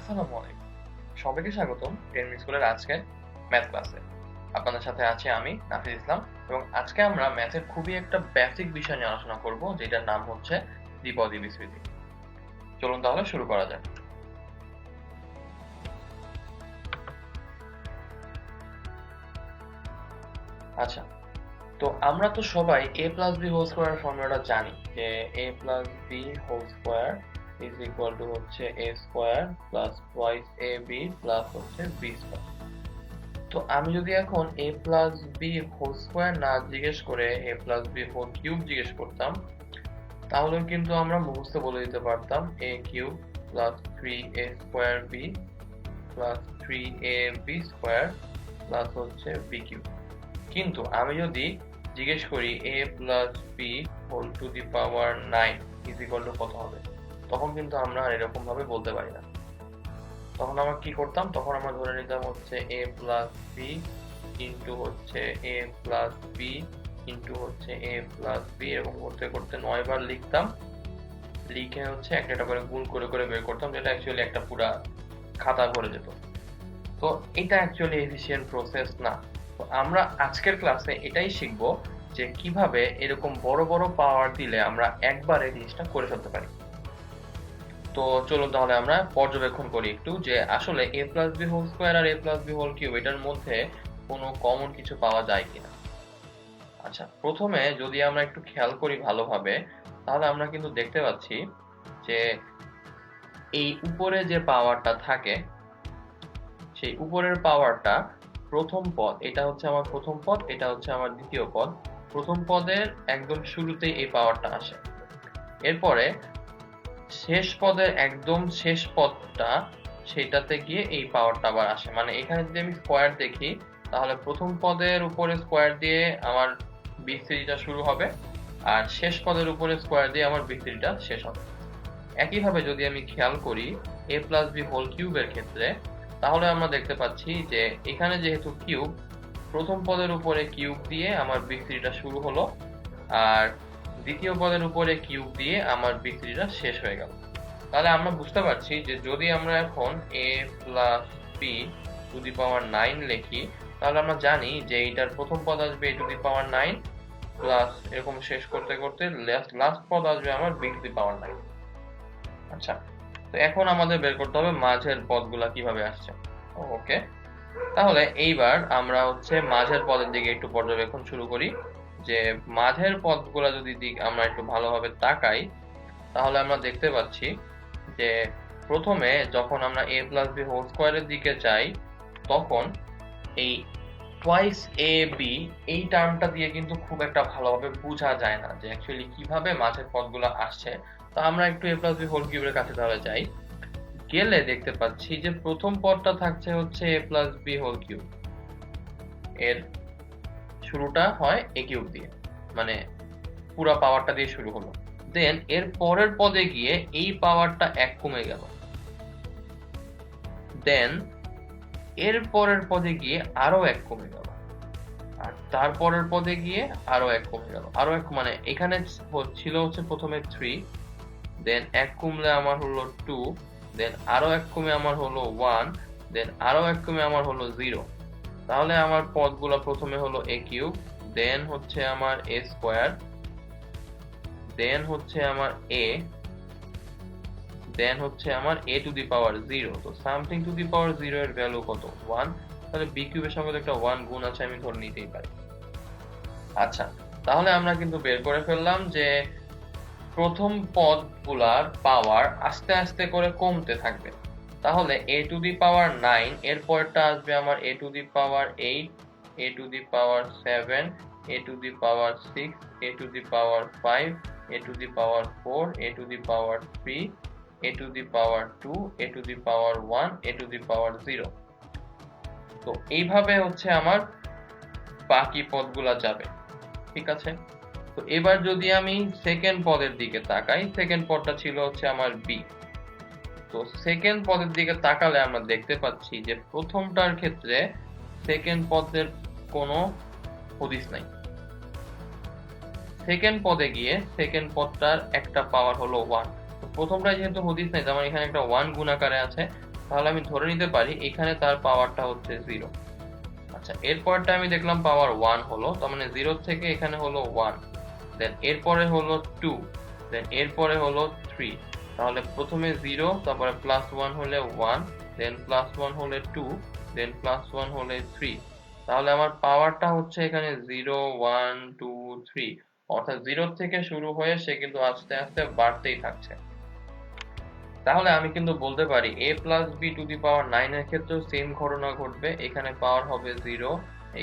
আসসালামু আলাইকুম। সবাইকে স্বাগতম 10 মিনিট স্কুলের আজকের ম্যাথ ক্লাসে। আপনাদের সাথে আছি আমি নাফিজ ইসলাম এবং আজকে আমরা ম্যাথের খুবই একটা বেসিক বিষয় নিয়ে আলোচনা করব যেটার নাম হচ্ছে দ্বিপদী বিস্তৃতি। চলুন তাহলে শুরু করা যাক। আচ্ছা, তো আমরা তো সবাই a plus b whole square ফর্মুলাটা জানি যে a plus b whole square is equal to হচ্ছে a square plus twice ab plus হচ্ছে b স্কয়ার। তো আমি যদি এখন a plus B whole square না জিজ্ঞেস করে a plus B whole cube জিজ্ঞেস করতাম, তাহলে কিন্তু আমরা মুখস্থ বলে দিতে পারতাম a cube plus 3a square B plus 3ab square plus হচ্ছে b কিউব। কিন্তু আমি যদি জিজ্ঞেস করি a plus B whole to the power 9 is equal to কত হবে, তখন কিন্তু আমরা আর এরকম ভাবে বলতে পারি না। তখন আমরা কি করতাম, তখন আমরা ধরে নিতাম হচ্ছে a প্লাস বি ইন্টু হচ্ছে a প্লাস বি ইন্টু হচ্ছে a প্লাস বি, এরকম করতে করতে 9 বার লিখতাম, লিখে হচ্ছে একটা একটা করে গুণ করে করে বের করতাম, যেটা অ্যাকচুয়ালি একটা পুরা খাতা ভরে যেত। তো এটা অ্যাকচুয়ালি এফিশিয়েন্ট প্রসেস না। তো আমরা আজকের ক্লাসে এটাই শিখবো যে কিভাবে এরকম বড় বড় পাওয়ার দিলে আমরা একবারে জিনিসটা করে ফেলতে পারি। তো চলুন তাহলে আমরা পর্যবেক্ষণ করি একটু যে আসলে a plus B whole square আর a plus B whole cube এটার মধ্যে কোনো কমন কিছু পাওয়া যায় কিনা। আচ্ছা, প্রথমে যদি আমরা একটু খেয়াল করি ভালোভাবে, তাহলে আমরা কিন্তু দেখতে পাচ্ছি যে এই উপরে যে পাওয়ারটা থাকে, সেই উপরের পাওয়ারটা প্রথম পদ, এটা হচ্ছে আমার প্রথম পদ, এটা হচ্ছে আমার দ্বিতীয় পদ। প্রথম পদের একদম শুরুতেই এই পাওয়ারটা আসে, এরপরে শেষ পদের একদম শেষ পদটা সেটাতে গিয়ে এই পাওয়ারটা আবার আসে। মানে এখানে যদি আমি স্কোয়ার দেখি, তাহলে প্রথম পদের উপরে স্কোয়ার দিয়ে আমার বিস্তৃতিটা শুরু হবে, আর শেষ পদের উপরে স্কোয়ার দিয়ে আমার বিস্তৃতিটা শেষ হবে। একইভাবে যদি আমি খেয়াল করি a প্লাস বি হোল কিউবের ক্ষেত্রে, তাহলে আমরা দেখতে পাচ্ছি যে এখানে যেহেতু কিউব, প্রথম পদের উপরে কিউব দিয়ে আমার বিস্তৃতিটা শুরু হলো, আর দ্বিতীয় পদের উপরে কিউব দিয়ে আমার বিক্রিটা শেষ হয়ে গেল। তাহলে আমরা বুঝতে পারছি যে যদি আমরা এখন a plus b to the power 9 লিখি, তাহলে আমরা জানি যে এইটার প্রথম পদ আসবে a to the power 9 plus এরকম শেষ করতে করতে লাস্ট পদ আসবে আমার b টু দি পাওয়ার 9। আচ্ছা, তো এখন আমাদের বের করতে হবে মাঝের পদগুলা কিভাবে আসছে। ওকে, তাহলে এইবার আমরা হচ্ছে মাঝের পদের দিকে একটু পর্যবেক্ষণ শুরু করি যে মাঝের পদগুলা যদি আমরা একটু ভালোভাবে তাকাই, তাহলে আমরা দেখতে পাচ্ছি যে প্রথমে যখন আমরা a প্লাস বি হোল স্কোয়ারের দিকে যাই, তখন এই টুয়াইস এ বি এই টার্মটা দিয়ে কিন্তু খুব একটা ভালোভাবে বোঝা যায় না যে অ্যাকচুয়ালি কিভাবে মাঝের পদগুলো আসছে। তো আমরা একটু a প্লাস বি হোল কিউবের কাছে তাহলে যাই, গেলে দেখতে পাচ্ছি যে প্রথম পদটা থাকছে হচ্ছে a plus B whole cube, এর শুরুটা হয় a কিউব দিয়ে, মানে পুরো পাওয়ারটা দিয়ে শুরু হলো। দেন এর পরের পদে গিয়ে এই পাওয়ারটা 1 কমে গেল, দেন এর পরের পদে গিয়ে আরো 1 কমে গেল, আর তারপরের পদে গিয়ে আরো 1 কমে গেল, আরো 1, মানে এখানে ছিল হচ্ছে প্রথমে 3, দেন 1 কমলে আমার হলো 2, দেন আরো 1 কমে আমার হলো 1, দেন আরো 1 কমে আমার হলো 0। তাহলে আমার পদগুলো প্রথমে হলো a কিউব, দেন হচ্ছে আমার a স্কয়ার, দেন হচ্ছে আমার a, দেন হচ্ছে আমার a টু দি পাওয়ার 0। তো সামথিং টু দি পাওয়ার 0 এর ভ্যালু কত? 1। তাহলে b কিউবের সঙ্গে একটা 1 গুণ আছে, আমি ধরে নিতেই পারি। আচ্ছা, তাহলে আমরা কিন্তু বের করে ফেললাম যে প্রথম পদগুলার পাওয়ার আস্তে আস্তে করে কমতে থাকবে। তাহলে a টু দি পাওয়ার 9 এর পরেরটা আসবে আমার a to the power 8, a to the power 7, a to the power 6, a to the power 5, a to the power 4, a to the power 3, a to the power 2, a to the power 1, a to the power 0। তো এইভাবে হচ্ছে আমার বাকি পদগুলা যাবে, ঠিক আছে। তো এবার যদি আমি সেকেন্ড পদের দিকে তাকাই, সেকেন্ড পদটা ছিল হচ্ছে আমার b। তো সেকেন্ড পদের দিকে তাকালে আমরা দেখতে পাচ্ছি যে প্রথমটার ক্ষেত্রে সেকেন্ড পদের কোনো হদিস নাই। সেকেন্ড পদে গিয়ে সেকেন্ড পদটার একটা পাওয়ার হলো 1। তো প্রথমটা যেহেতু হদিস নাই, তার মানে এখানে একটা 1 গুণ আকারে আছে, তাহলে আমি ধরে নিতে পারি এখানে তার পাওয়ারটা হচ্ছে 0। আচ্ছা, এরপরটা আমি দেখলাম পাওয়ার 1 হলো, তার মানে 0 থেকে এখানে হলো 1, দেন এরপরে হলো 2, দেন এরপরে হলো 3। তাহলে প্রথমে 0, তারপরে +1 হলে 1, দেন +1 হলে 2, দেন +1 হলে 3। তাহলে আমার পাওয়ারটা হচ্ছে এখানে 0 1 2 3, অর্থাৎ 0 থেকে শুরু হয়ে সে কিন্তু আস্তে আস্তে বাড়তেই থাকছে। তাহলে আমি কিন্তু বলতে পারি a plus b to the power 9 এর ক্ষেত্রেও সেম ঘটনা ঘটবে। এখানে পাওয়ার হবে 0,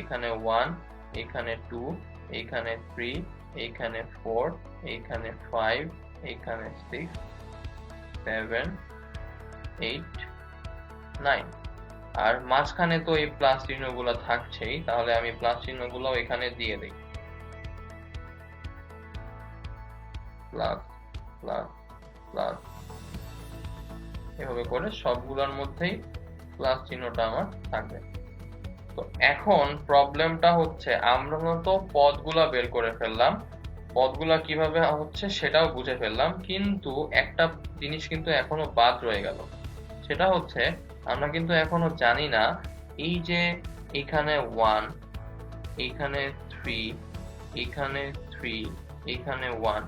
এখানে 1, এখানে 2, এখানে 3, এখানে 4, এখানে 5, এখানে 6, 7, 8, 9। আর মাঝখানে তো এই প্লাস চিহ্নগুলো থাকছেই, তাহলে আমি প্লাস চিহ্নগুলো এখানে দিয়ে দিই। প্লাস প্লাস প্লাস, এভাবে করে সবগুলোর মধ্যেই প্লাস চিহ্নটা আমার থাকবে। তো এখন প্রবলেমটা হচ্ছে আমরা তো পদগুলা বের করে ফেললাম, পদগুলা কিভাবে হচ্ছে সেটাও বুঝে ফেললাম, কিন্তু একটা জিনিস কিন্তু এখনো বাদ রয়ে গেল। সেটা হচ্ছে আমরা কিন্তু এখনো জানি না এই যে এখানে 1, এখানে 3, এখানে 3, এখানে 1,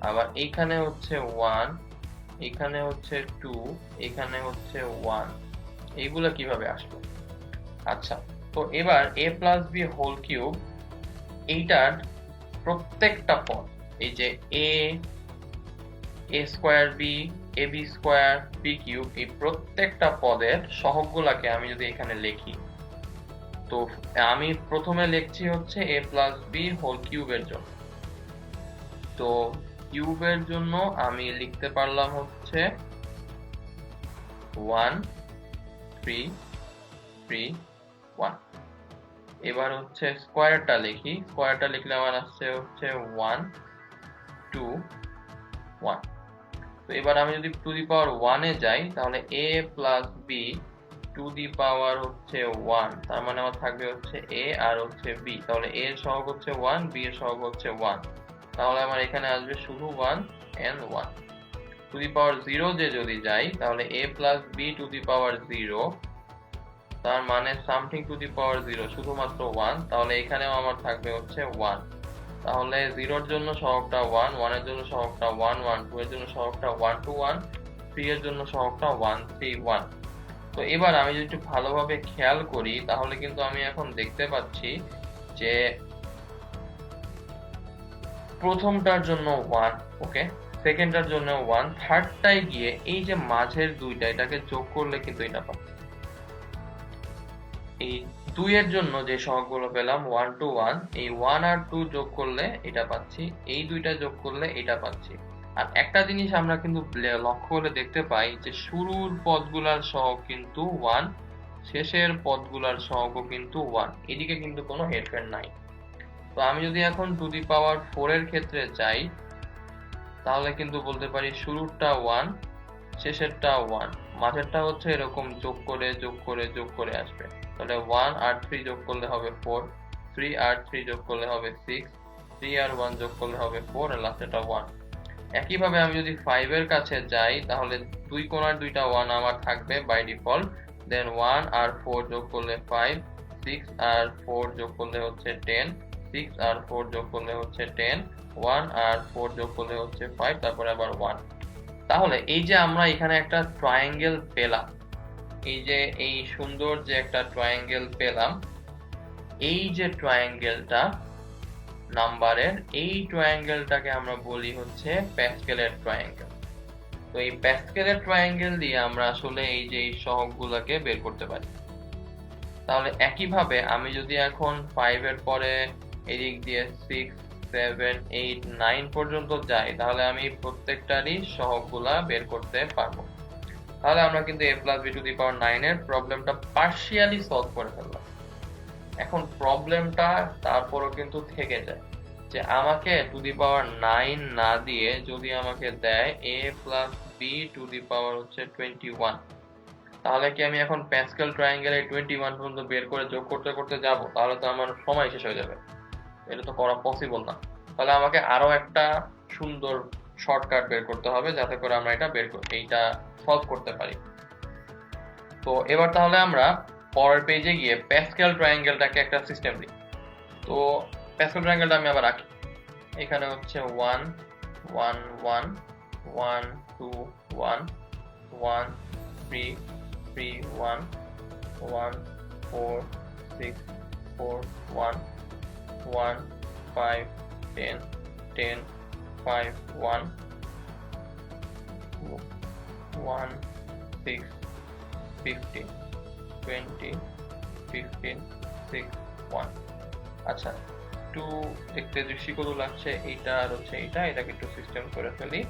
আবার এইখানে হচ্ছে 1, এখানে হচ্ছে 2, এখানে হচ্ছে 1, এইগুলা কিভাবে আসলো? আচ্ছা, তো এবার a plus B whole cube, এইটার প্রত্যেকটা পদ, এই যে a square B, A B square, B cube, এই প্রত্যেকটা পদের সহগগুলাকে আমি যদি এখানে লিখি, তো আমি প্রথমে লিখছি হচ্ছে a প্লাস বি হোল কিউবের জন্য। তো কিউবের জন্য আমি লিখতে পারলাম হচ্ছে 1 3 3 1। এবার হচ্ছে স্কোয়ারটা লিখি, স্কোয়ারটা লিখলে আমার আসছে হচ্ছে 1 2 1। তো এবার আমি যদি টু দি পাওয়ার 1 এ যাই, তাহলে a plus b to the power হচ্ছে 1, তার মানে আমার থাকবে হচ্ছে a আর হচ্ছে b। তাহলে a এর সহগ হচ্ছে 1, b এর সহগ হচ্ছে 1, তাহলে আমার এখানে আসবে শুধু 1 and 1। টু দি পাওয়ার 0 যে যদি যাই, তাহলে a plus b to the power 0, তার মানে সামথিং টু দি পাওয়ার 0 শুধুমাত্র 1, তাহলে এখানেও আমার থাকবে হচ্ছে 1। তাহলে 0 এর জন্য সহগটা 1, 1 এর জন্য সহগটা 1 1, 2 এর জন্য সহগটা 1 2 1, 3 এর জন্য সহগটা 1 3 1। তো এবার আমি যদি একটু ভালোভাবে খেয়াল করি, তাহলে কিন্তু আমি এখন দেখতে পাচ্ছি যে প্রথমটার জন্য 1, ওকে, সেকেন্ডটার জন্য 1, থার্ডটায় গিয়ে এই যে মাঝের দুইটা, এটাকে যোগ করলে কিন্তু এটা পাচ্ছি। এই 2 এর জন্য যে সহগগুলো পেলাম 1 2 1, এই 1 আর 2 যোগ করলে এটা পাচ্ছি, এই দুইটা যোগ করলে এটা পাচ্ছি। আর একটা জিনিস আমরা কিন্তু লক্ষ্য করে দেখতে পাই যে শুরুর পদগুলার সহগ কিন্তু 1, শেষের পদগুলার সহগও কিন্তু 1, এদিকে কিন্তু কোনো হেরফের নাই। তো আমি যদি এখন টু দি পাওয়ার 4 এর ক্ষেত্রে যাই, তাহলে কিন্তু বলতে পারি শুরুরটা 1, শেষেরটা 1, মাঝেরটা হচ্ছে এরকম যোগ করে যোগ করে যোগ করে আসবে। তাহলে 1 আর 3 যোগ করলে হবে 4, 3 আর 3 যোগ করলে হবে 6, 3 আর 1 যোগ করলে হবে 4, আর লাস্টেরটা 1। একইভাবে আমি যদি 5 এর কাছে যাই, তাহলে দুই কোণার দুইটা 1 আমার থাকবে বাই ডিফল্ট, দেন 1 আর 4 যোগ করলে 5, 6 আর 4 যোগ করলে হচ্ছে 10, 6 আর 4 যোগ করলে হচ্ছে 10, 1 আর 4 যোগ করলে হচ্ছে 5, তারপরে আবার 1। তাহলে এই যে আমরা এখানে একটা ট্রায়াঙ্গেল পেলাম, এই যে এই সুন্দর যে একটা ট্রায়াঙ্গেল পেলাম, এই যে ট্রায়াঙ্গেলটা নাম্বারের, এই ট্রায়াঙ্গেলটাকে আমরা বলি হচ্ছে প্যাসকেলের ট্রায়াঙ্গেল। তো এই প্যাসকেলের ট্রায়াঙ্গেল দিয়ে আমরা আসলে এই যে এই সহগগুলোকে বের করতে পারি। তাহলে একইভাবে আমি যদি এখন 5 এর পরে এদিক দিয়ে 6 7 8 9 পর্যন্ত যাই, তাহলে আমি প্রত্যেকটারই সহগগুলা বের করতে পারবো। তাহলে আমরা কিন্তু a plus b to the power 9 এর প্রবলেমটা পার্শিয়ালি সলভ করে ফেললাম। এখন প্রবলেমটা তারপরও কিন্তু থেকে যায় যে আমাকে টু দি পাওয়ার 9 না দিয়ে যদি আমাকে দেয় a plus b to the power হচ্ছে 21, তাহলে কি আমি এখন প্যাসকেল ট্রায়াঙ্গেলে 21 পর্যন্ত বের করে যোগ করতে করতে যাব? তাহলে তো আমার সময় শেষ হয়ে যাবে, এটা তো করা পসিবল না। তাহলে আমাকে আরো একটা সুন্দর শর্টকাট বের করতে হবে, যাতে করে আমরা এইটা সলভ করতে পারি। তো এবার তাহলে আমরা পরের পেজে গিয়ে প্যাসকেল ট্রায়াঙ্গেলটাকে একটা সিস্টেম দিই। তো প্যাসকেল ট্রায়াঙ্গেলটা আমি আবার রাখি। এখানে হচ্ছে 1 1 1 1 2 1 1 3 3 1 1 4 6 4 1 1 5 10 10 5 1 1 6 15 20 15 6 1। আচ্ছা, একটু দেখতে দৃষ্টিকটু লাগছে এইটা আর হচ্ছে এটাকে একটু সিস্টেম করে ফেলি।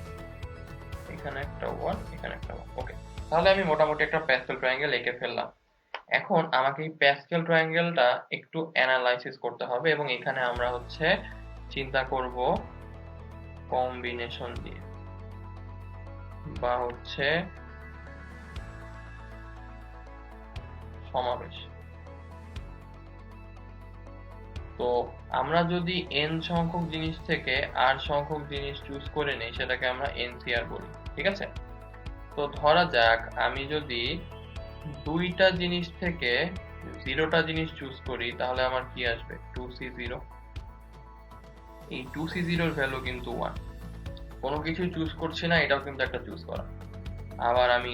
এখানে একটা 1, এখানে একটা 1। ওকে, তাহলে আমি মোটামুটি একটা প্যাসকেল ট্রায়াঙ্গেল এঁকে ফেললাম। এখন আমাকে এই প্যাসকেল ট্রায়াঙ্গেলটা একটু অ্যানালাইসিস করতে হবে এবং এখানে আমরা হচ্ছে চিন্তা করব কম্বিনেশন দিয়ে বা হচ্ছে সমাবেশ। তো আমরা যদি n সংখ্যক জিনিস থেকে r সংখ্যক জিনিস চুজ করে নেই সেটাকে আমরা NCR বলি, ঠিক আছে? তো ধরা যাক আমি যদি 2টা জিনিস থেকে 0টা জিনিস চুজ করি তাহলে আমার কি আসবে? 2C0। এই 2C0 এর ভ্যালু কিন্তু 1। কোনো কিছু চুজ করছি না, এটাও কিন্তু একটা চুজ করা। আবার আমি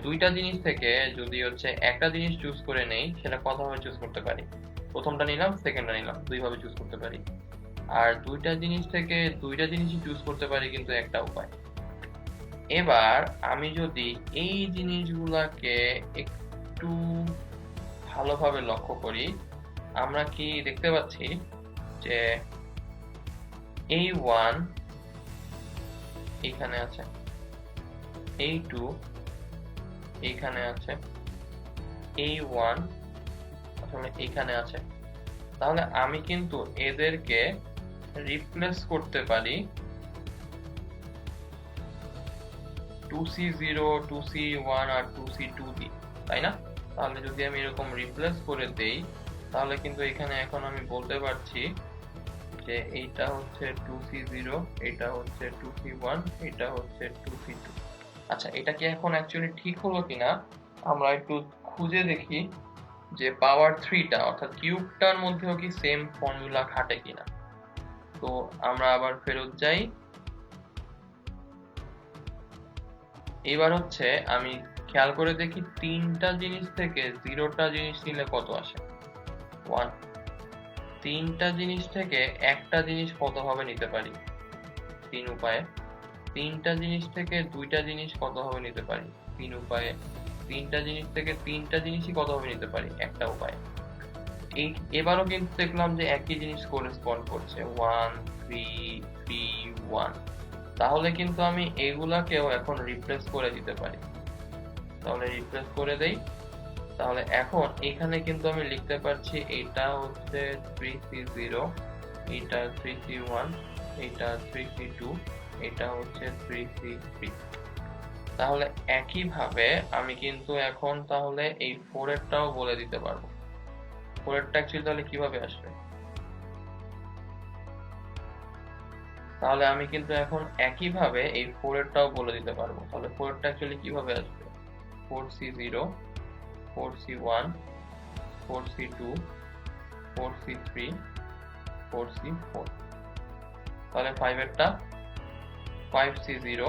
2টা জিনিস থেকে যদি হচ্ছে একটা জিনিস চুজ করে নেই সেটা কতভাবে চুজ করতে পারি? প্রথমটা নিলাম, সেকেন্ডটা নিলাম, দুইভাবে চুজ করতে পারি। আর 2টা জিনিস থেকে 2টা জিনিসই চুজ করতে পারি কিন্তু একটা উপায়। এবার আমি যদি এই জিনিসগুলাকে একটু ভালোভাবে লক্ষ্য করি, আমরা কি দেখতে পাচ্ছি যে এই 1 এখানে আছে, এই 2 এখানে আছে, এই 1 আসলে এখানে আছে। তাহলে আমি কিন্তু এদেরকে রিপ্লেস করতে পারি 2C0, 2C1 আর 2C2 দিয়ে, তাই না? তাহলে যদি আমি এরকম রিপ্লেস করে দেই তাহলে কিন্তু এখানে এখন আমি বলতে পারছি যে এইটা হচ্ছে 2C0, এটা হচ্ছে 2C1, এটা হচ্ছে 2C2। আচ্ছা, এটা কি এখন অ্যাকচুয়ালি ঠিক হলো কিনা আমরা একটু খুঁজে দেখি যে পাওয়ার 3টা অর্থাৎ কিউবটার মধ্যেও কি সেম ফর্মুলা খাটে কিনা। তো আমরা আবার ফেরত যাই। এবার হচ্ছে আমি খেয়াল করে দেখি 3টা জিনিস থেকে 0টা জিনিস নিলে কত আসে? 1। 3টা জিনিস থেকে একটা জিনিস কতভাবে নিতে পারি? 3 উপায়ে। 3টা জিনিস থেকে 2টা জিনিস কতভাবে নিতে পারি? 3 উপায়ে। 3টা জিনিস থেকে 3টা জিনিসই কতভাবে নিতে পারি? একটা উপায়ে। এবারও কিন্তু দেখলাম যে একই জিনিস করেসপন্ড করছে 1 3 3 1। তাহলে কিন্তু আমি এগুলাকেও এখন রিপ্লেস করে দিতে পারি। তাহলে রিপ্লেস করে দেই। তাহলে এখন এখানে কিন্তু আমি লিখতে পারছি এটা হচ্ছে 3C0, এটা 3C1, এটা 3C2, এটা হচ্ছে 3C3। তাহলে একইভাবে আমি কিন্তু এখন তাহলে এই 4 এরটাও বলে দিতে পারবো। 4 এরটা অ্যাকচুয়ালি তাহলে কিভাবে আসবে? তাহলে আমি কিন্তু এখন একইভাবে এই 4 এরটাও বলে দিতে পারবো। তাহলে 4 এরটা অ্যাকচুয়ালি কিভাবে আসবে? 4C0, 4C1, 4C2, 4C3, 4C4। তাহলে 5 এরটা 5C0,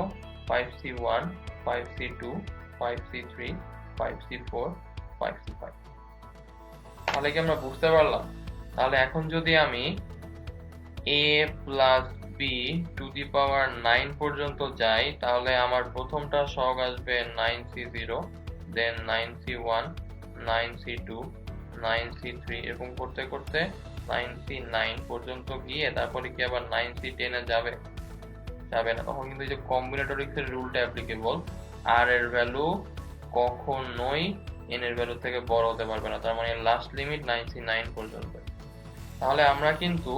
5C1, 5C2, 5C3, 5C4, 5C5। তাহলে কি আমরা বুঝতে পারলাম? তাহলে এখন যদি আমি a plus b to the power 9 পর্যন্ত যাই তাহলে আমার প্রথমটা সহগ আসবে 9C0, দেন 9C1, 9C2, 9C3 এরকম করতে করতে 9C9 পর্যন্ত গিয়ে তারপরে কি আবার 9C10 এ যাবে? যাবে না। তখন কিন্তু এই যে কম্বিনেটরিক্স এর রুলটা অ্যাপ্লিকেবল। r এর ভ্যালু কখনোই n এর ভ্যালু থেকে বড় হতে পারবে না, তার মানে লাস্ট লিমিট 9C9 পর্যন্ত। তাহলে আমরা কিন্তু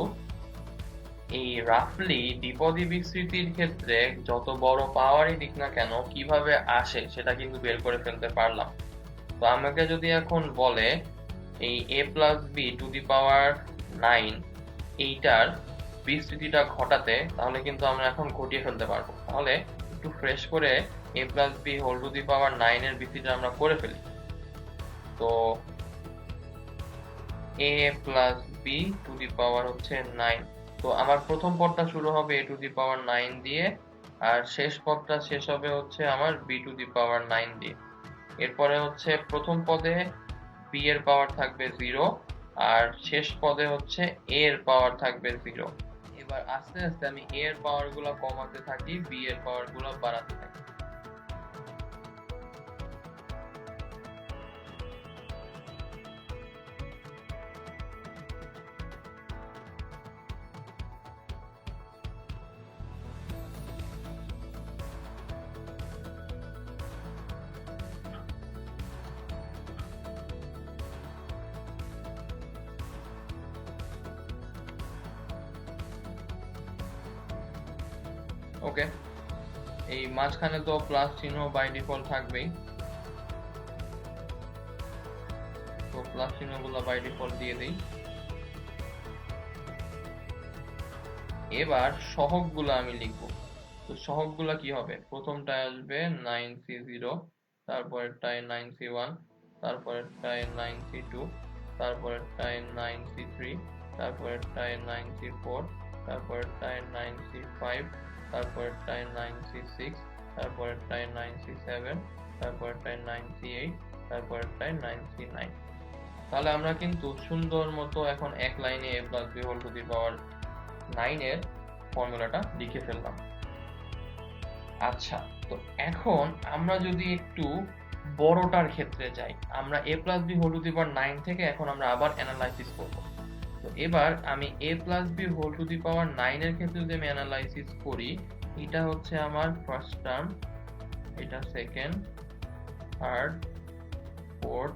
এই রাফলি দ্বিপদী বিস্তৃতির ক্ষেত্রে যত বড় পাওয়ারই দিক না কেন কিভাবে আসে সেটা কিন্তু বের করে ফেলতে পারলাম। তো আমাকে যদি এখন বলে এই a plus b to the power 9 এইটার বিস্তৃতিটা ঘটাতে, তাহলে কিন্তু আমরা এখন ঘটিয়ে ফেলতে পারবো। তাহলে একটু ফ্রেশ করে a plus B whole to the power 9 এর বিস্তৃতিটা আমরা করে ফেলি। তো a plus b to the power হচ্ছে 9। তো আমার প্রথম পদটা শুরু হবে a টু দি পাওয়ার 9 দিয়ে, আর শেষ পদটা শেষ হবে হচ্ছে আমার b টু দি পাওয়ার 9 দিয়ে। এরপরে হচ্ছে প্রথম পদে b এর পাওয়ার থাকবে 0, আর শেষ পদে হচ্ছে a এর পাওয়ার থাকবে 0। এবার আস্তে আস্তে আমি a এর পাওয়ার গুলো কমাতে থাকি, b এর পাওয়ার গুলো বাড়াতে থাকি। ওকে, এই মাঝখানে তো প্লাস চিহ্ন বাই ডিফল্ট থাকবেই, তো প্লাস চিহ্নগুলো বাই ডিফল্ট দিয়ে দেই। এবার সহগগুলো আমি লিখবো। তো সহগগুলো কি হবে? প্রথমটায় আসবে 9c0, তারপরেরটায় 9c1, তারপরেরটায় 9c2, তারপরেরটায় 9c3, তারপরেরটায় 9c4, তারপরেরটায় 9c5, তারপরেরটায় 9c6, তারপরেরটায় 9c7, তারপরেরটায় 9c8, তারপরেরটায় 9c9। তাহলে আমরা কিন্তু সুন্দর মতো এখন এক লাইনে a plus b whole to the power 9 এর ফর্মুলাটা লিখে ফেললাম। আচ্ছা, তো এখন আমরা যদি একটু বড়টার ক্ষেত্রে যাই, আমরা a plus b whole to the power 9 থেকে এখন আমরা আবার অ্যানালাইসিস করব। তো এবার আমি a plus b whole to the power 9 এর ক্ষেত্রে যদি আমি অ্যানালাইসিস করি, এটা হচ্ছে আমার ফার্স্ট টার্ম, এটা second, third, fourth,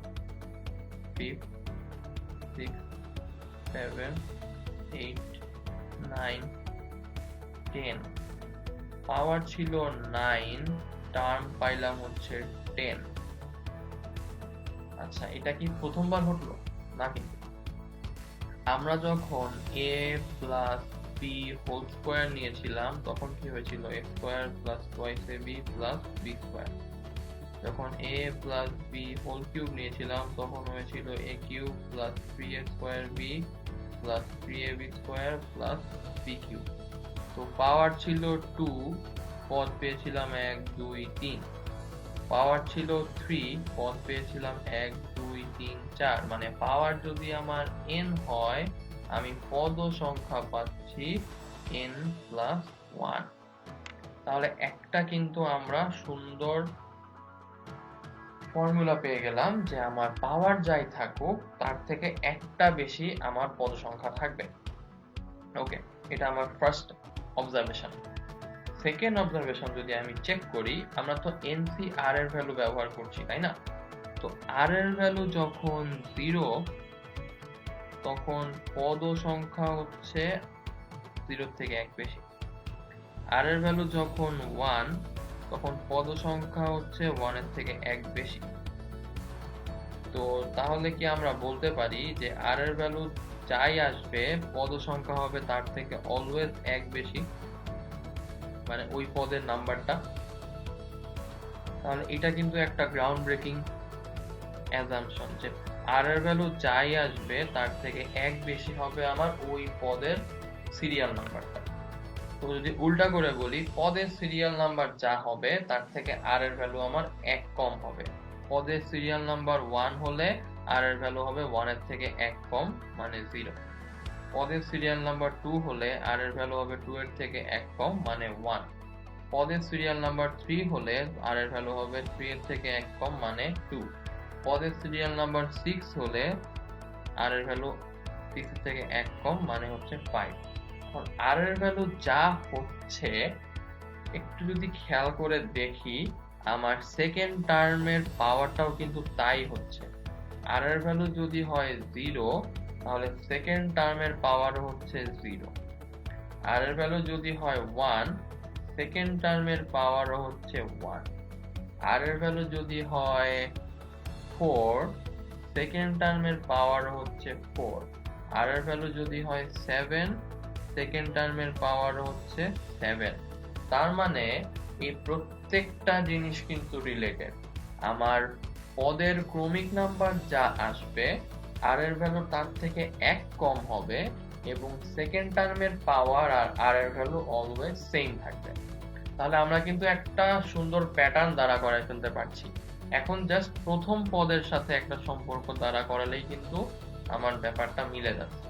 fifth, six, 7, 8, 9, 10। পাওয়ার ছিল 9, টার্ম পাইলাম হচ্ছে 10। আচ্ছা, এটা কি প্রথমবার ঘটলো? না, কিন্তু আমরা যখন a plus b whole square নিয়েছিলাম তখন কি হয়েছিল? a square plus twice ab plus b square. যখন a plus b whole cube নিয়েছিলাম তখন হয়েছিল a cube plus 3a square b plus 3ab square plus b cube. তো পাওয়ার ছিল 2, পদ পেয়েছিলাম 1, 2, 3। পাওয়ার ছিল 3, পদ পেয়েছিলাম 1, 2, 3, 4। মানে পাওয়ার যদি আমার n হয়, আমি পদ সংখ্যা পাচ্ছি n প্লাস 1। তাহলে একটা কিন্তু আমরা সুন্দর ফর্মুলা পেয়ে গেলাম যে আমার পাওয়ার যাই থাকুক তার থেকে একটা বেশি আমার পদ সংখ্যা থাকবে। ওকে, এটা আমার ফার্স্ট অবজারভেশন। সেকেন্ড অবজারভেশন যদি আমি চেক করি, আমরা তো NC/R এর ভ্যালু ব্যবহার করছি, তাই না? তো R এর ভ্যালু যখন 0, তখন পদ সংখ্যা হচ্ছে 0 থেকে 1 বেশি। R এর ভ্যালু যখন 1, তখন পদ সংখ্যা হচ্ছে 1 এর থেকে 1 বেশি। তো তাহলে কি আমরা বলতে পারি যে R এর ভ্যালু যাই আসবে, পদ সংখ্যা হবে তার থেকে অলওয়েজ 1 বেশি, মানে ওই পদের নাম্বারটা? তাহলে এটা কিন্তু একটা গ্রাউন্ড ব্রেকিং অ্যাজাম্পশন যে আর এর ভ্যালু যাই আসবে তার থেকে 1 বেশি হবে আমার ওই পদের সিরিয়াল নাম্বারটা। তো যদি উল্টা করে বলি, পদের সিরিয়াল নাম্বার যা হবে তার থেকে আর এর ভ্যালু আমার 1 কম হবে। পদের সিরিয়াল নাম্বার 1 হলে আর এর ভ্যালু হবে 1 এর থেকে 1 কম, মানে 0। পদের সিরিয়াল নাম্বার 2 হলে আর এর ভ্যালু হবে 2 এর থেকে 1 কম, মানে 1। পদের সিরিয়াল নাম্বার 3 হলে আর এর ভ্যালু হবে 3 এর থেকে 1 কম, মানে 2। পদের সিরিয়াল নাম্বার 6 হলে আর এর ভ্যালু 6 এর থেকে 1 কম, মানে হচ্ছে 5। এখন আর এর ভ্যালু যা হচ্ছে, একটু যদি খেয়াল করে দেখি, আমার সেকেন্ড টার্মের পাওয়ারটাও কিন্তু তাই হচ্ছে। আর এর ভ্যালু যদি হয় 0, তাহলে সেকেন্ড টার্মের পাওয়ার হচ্ছে 0। আর এর ভ্যালু যদি হয় 1, সেকেন্ড টার্মের পাওয়ার হচ্ছে 1। আর এর ভ্যালু যদি হয় 4, সেকেন্ড টার্মের পাওয়ার হচ্ছে 4। আর এর ভ্যালু যদি হয় 7, সেকেন্ড টার্মের পাওয়ার হচ্ছে 7। তার মানে এই প্রত্যেকটা জিনিস কিন্তু রিলেটেড। আমার পদের ক্রমিক নাম্বার যা আসবে আর এর ভ্যালু তার থেকে 1 কম হবে এবং সেকেন্ড টার্মের পাওয়ার আর আর এর ভ্যালু অলওয়েজ সেম থাকবে। তাহলে আমরা কিন্তু একটা সুন্দর প্যাটার্ন দ্বারা করাই ফেলতে পারছি। এখন জাস্ট প্রথম পদের সাথে একটা সম্পর্ক দ্বারা করালেই কিন্তু আমার ব্যাপারটা মিলে যাচ্ছে।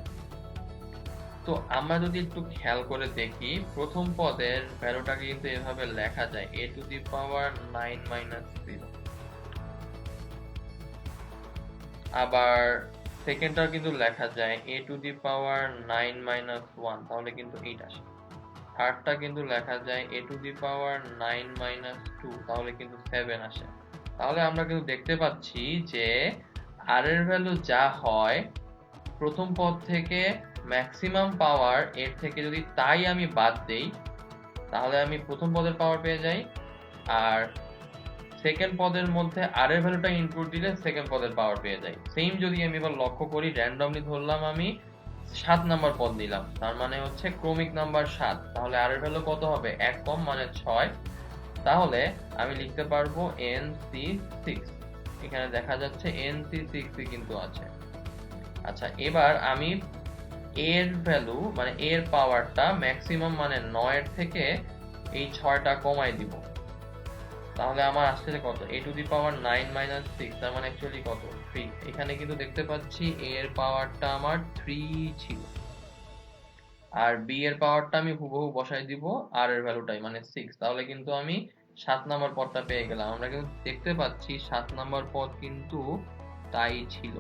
তো আমরা যদি একটু খেয়াল করে দেখি, প্রথম পদের ভ্যালুটাকে কিন্তু এভাবে লেখা যায় a to the power 9 minus 0। আবার সেকেন্ডটা কিন্তু লেখা যায় a to the power 9 minus 1, তাহলে কিন্তু 8 আসে। থার্ডটা কিন্তু লেখা যায় a to the power 9 minus 2, তাহলে কিন্তু 7 আসে। তাহলে আমরা কিন্তু দেখতে পাচ্ছি যে আর এর ভ্যালু যা হয় প্রথম পদ থেকে ম্যাক্সিমাম পাওয়ার এর থেকে যদি তাই আমি বাদ দেই তাহলে আমি প্রথম পদের পাওয়ার পেয়ে যাই, আর সেকেন্ড পদের মধ্যে আর এর ভ্যালুটা ইনপুট দিলে সেকেন্ড পদের পাওয়ার পেয়ে যাই। সেম যদি আমি এবার লক্ষ্য করি, র্যান্ডমলি ধরলাম আমি 7 নাম্বার পদ দিলাম, তার মানে হচ্ছে ক্রমিক নাম্বার 7, তাহলে আর এর ভ্যালু কত হবে? 1 কম মানে 6। তাহলে আমি লিখতে পারবো NC6। এখানে দেখা যাচ্ছে NC6 কিন্তু আছে। আচ্ছা, এবার আমি এর ভ্যালু মানে এর পাওয়ারটা ম্যাক্সিমাম মানে 9 এর থেকে এই 6টা কমাই দিব, তাহলে আমার আসছে কত? a to the power 9 minus 6, তার মানে অ্যাকচুয়ালি কত? 3। এখানে কিন্তু দেখতে পাচ্ছি a এর পাওয়ারটা আমার 3 ছিল, আর b এর পাওয়ারটা আমি হুবহু বসাই দিব r এর ভ্যালুটাই মানে 6, তাহলে কিন্তু আমি 7 নাম্বার পদটা পেয়ে গেলাম। আমরা কিন্তু দেখতে পাচ্ছি 7 নাম্বার পদ কিন্তু তাই ছিল।